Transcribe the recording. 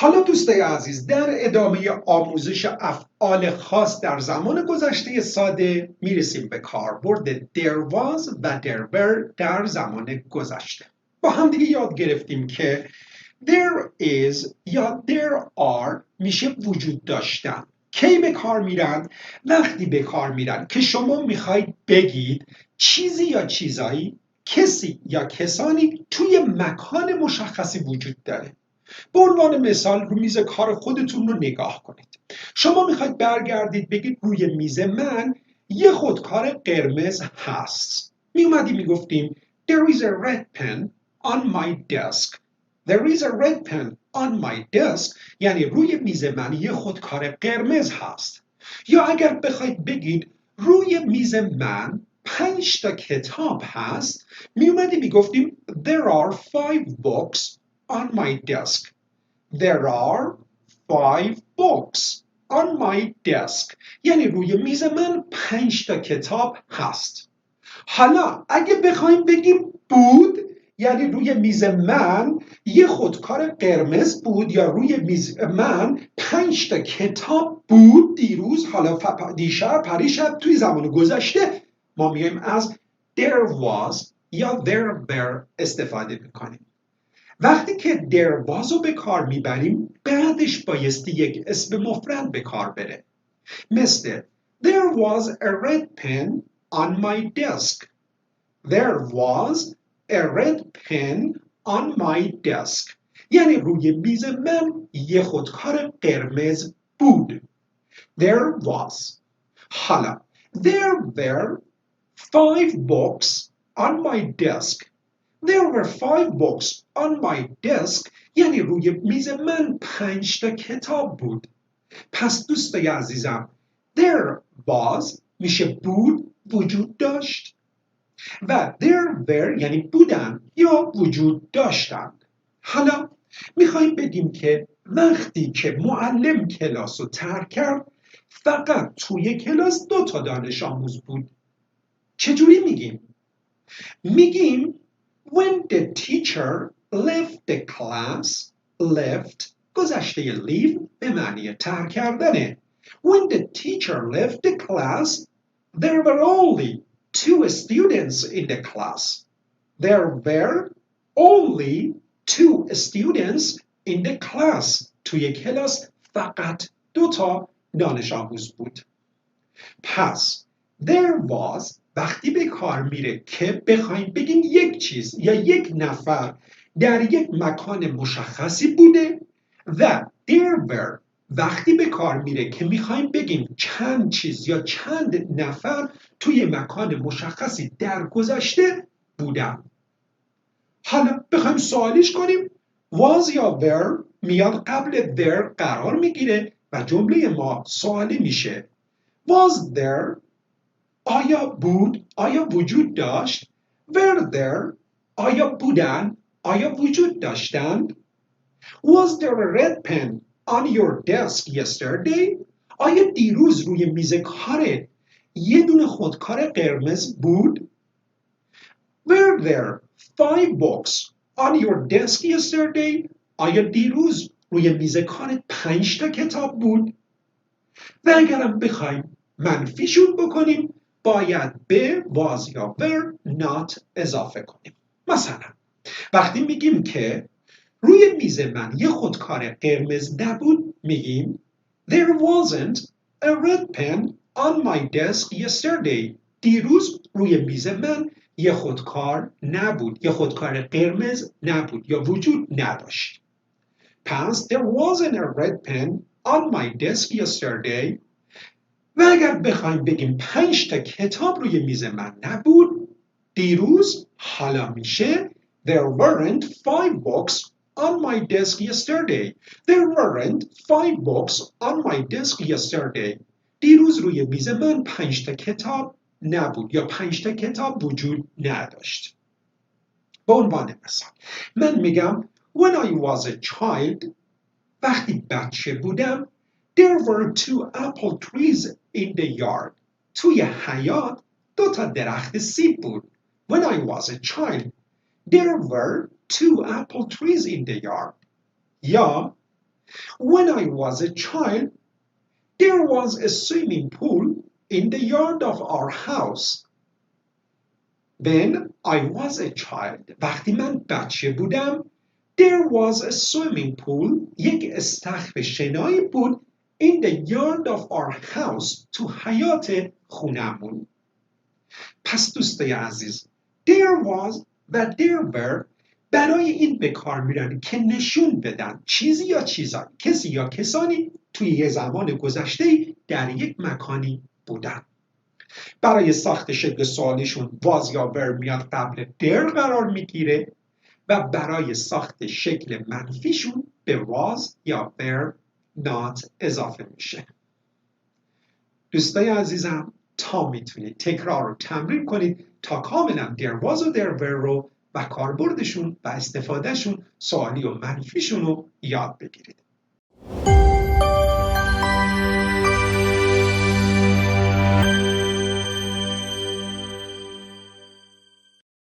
حالا دوستای عزیز، در ادامه آموزش افعال خاص در زمان گذشته ساده میرسیم به کاربرد درواز و درور در زمان گذشته. با هم دیگه یاد گرفتیم که there is یا there are میشه وجود داشتن. کی به کار میرن؟ وقتی به کار میرن که شما میخواید بگید چیزی یا چیزهایی، کسی یا کسانی توی مکان مشخصی وجود داره. به عنوان مثال رو میز کار خودتون رو نگاه کنید. شما میخواید برگردید بگید روی میز من یه خودکار قرمز هست. میومدیم میگفتیم there is a red pen on my desk. There is a red pen on my desk یعنی روی میز من یه خودکار قرمز هست. یا اگر بخواید بگید روی میز من 5 تا کتاب هست، میومدیم میگفتیم there are 5 books on my desk. There are 5 books on my desk. یعنی روی میز من 5 تا کتاب هست. حالا اگه بخوایم بگیم بود، یعنی روی میز من یه خودکار قرمز بود یا روی میز من 5 تا کتاب بود دیروز، حالا دیشب، پریشب، توی زمان گذشته، ما میایم از there was یا there were استفاده میکنیم. وقتی که درواز رو به کار میبریم بعدش بایستی یک اسم مفرد به کار بره. مثل There was a red pen on my desk. There was a red pen on my desk. یعنی روی میز من یه خودکار قرمز بود. There was. حالا There were 5 books on my desk. There were 5 books on my desk یعنی روی میز من 5 تا کتاب بود. پس دوستای عزیزم there was میشه بود، وجود داشت، و there were یعنی بودن یا وجود داشتند. حالا میخوایم بگیم که وقتی که معلم کلاس رو ترک کرد فقط توی کلاس 2 تا دانش آموز بود. چجوری میگیم؟ میگیم When the teacher left the class, left گذشته leave به معنی ترک کردنه. When the teacher left the class, there were only 2 students in the class. There were only 2 students in the class. توی کلاس فقط 2 تا دانش آموز بود. پس there was وقتی به کار میره که بخوایم بگیم یک چیز یا یک نفر در یک مکان مشخصی بوده، و there were وقتی به کار میره که میخوایم بگیم چند چیز یا چند نفر توی مکان مشخصی در گذشته بودن. حالا بخوایم سوالیش کنیم was یا were میاد قبل there قرار میگیره و جمله ما سوالی میشه was there آیا بود؟ آیا وجود داشت؟ Were there؟ آیا بودن؟ آیا وجود داشتند؟ Was there a red pen on your desk yesterday؟ آیا دیروز روی میز کارت یه دونه خودکار قرمز بود؟ Were there 5 books on your desk yesterday؟ آیا دیروز روی میز کارت 5 تا کتاب بود؟ و اگرم بخوایم منفیشون بکنیم باید به was یا were not eضافه کنیم. مثلا وقتی میگیم که روی میز من یه خودکار قرمز نبود میگیم There wasn't a red pen on my desk yesterday. دیروز روی میز من یه خودکار نبود، یه خودکار قرمز نبود یا وجود نداشت. پس there wasn't a red pen on my desk yesterday. و اگر بخوایم بگیم 5 تا کتاب روی میز من نبود دیروز، حالا میشه There weren't 5 books on my desk yesterday. There weren't 5 books on my desk yesterday. دیروز روی میز من 5 تا کتاب نبود یا 5 تا کتاب وجود نداشت. به عنوان مثال من میگم When I was a child وقتی بچه بودم There were 2 apple trees in the yard. توی حیاط 2 تا درخت سیب بود. When I was a child, there were 2 apple trees in the yard. یا When I was a child, there was a swimming pool in the yard of our house. When I was a child, وقتی من بچه بودم، there was a swimming pool، یک استخر شنایی بود in the yard of our house، تو حیاط خونمون. پس دوستای عزیز، there was و there were برای این به کار میرن که نشون بدن چیزی یا چیزهایی، کسی یا کسانی توی یه زمان گذشته در یک مکانی بودن. برای ساخت شکل سوالیشون was یا were میاد قبل در قرار میگیره و برای ساخت شکل منفیشون به was یا were not اضافه میشه. دوستای عزیزم، تا میتونید تکرار رو تمرین کنید تا کاملا درواز و درور رو و کاربردشون و استفادهشون، سوالی و منفیشون رو یاد بگیرید.